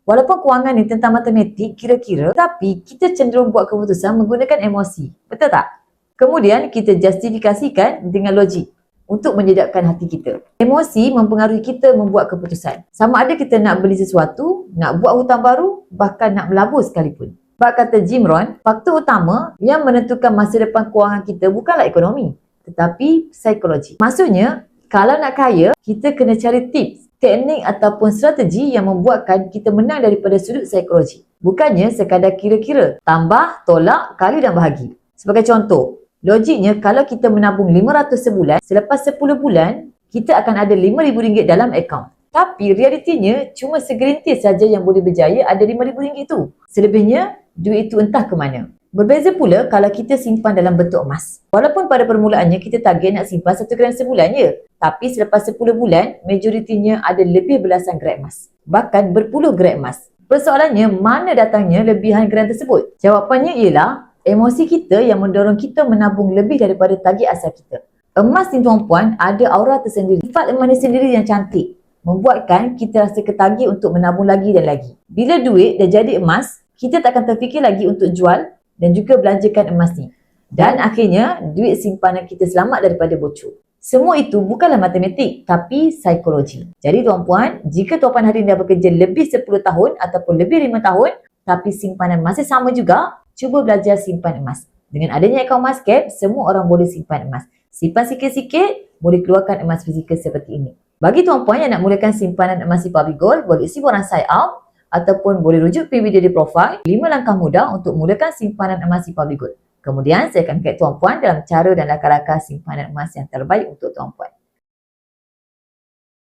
Walaupun kewangan ni tentang matematik, kira-kira, tapi kita cenderung buat keputusan menggunakan emosi. Betul tak? Kemudian kita justifikasikan dengan logik untuk menyedapkan hati kita. Emosi mempengaruhi kita membuat keputusan. Sama ada kita nak beli sesuatu, nak buat hutang baru, bahkan nak melabur sekalipun. Sebab kata Jim Rohn, faktor utama yang menentukan masa depan kewangan kita bukanlah ekonomi, tetapi psikologi. Maksudnya, kalau nak kaya, kita kena cari tips, teknik ataupun strategi yang membuatkan kita menang daripada sudut psikologi. Bukannya sekadar kira-kira, tambah, tolak, kali dan bahagi. Sebagai contoh, logiknya kalau kita menabung RM500 sebulan, selepas 10 bulan, kita akan ada RM5,000 dalam akaun. Tapi realitinya, cuma segerintir saja yang boleh berjaya ada RM5,000 tu. Selebihnya, duit itu entah ke mana. Berbeza pula kalau kita simpan dalam bentuk emas. Walaupun pada permulaannya kita target nak simpan 1 gram sebulan je. Tapi selepas 10 bulan, majoritinya ada lebih belasan gram emas. Bahkan berpuluh gram emas. Persoalannya, mana datangnya lebihan gram tersebut? Jawapannya ialah, emosi kita yang mendorong kita menabung lebih daripada target asal kita. Emas ni tuan-puan ada aura tersendiri. Sifat emas ni sendiri yang cantik. Membuatkan kita rasa ketagih untuk menabung lagi dan lagi. Bila duit dah jadi emas, kita takkan terfikir lagi untuk jual dan juga belanjakan emas ni. Dan akhirnya, duit simpanan kita selamat daripada bocor. Semua itu bukanlah matematik, tapi psikologi. Jadi tuan-puan, jika tuan-puan hari ini dah bekerja lebih 10 tahun ataupun lebih 5 tahun, tapi simpanan masih sama juga, cuba belajar simpan emas. Dengan adanya akaun Emascap, semua orang boleh simpan emas. Simpan sikit-sikit, boleh keluarkan emas fizikal seperti ini. Bagi tuan-puan yang nak mulakan simpanan emas di Public Gold, boleh isi borang sign out ataupun boleh rujuk video di profil 5 langkah mudah untuk mulakan simpanan emas di Public Gold. Kemudian saya akan guide tuan-puan dalam cara dan langkah-langkah simpanan emas yang terbaik untuk tuan-puan.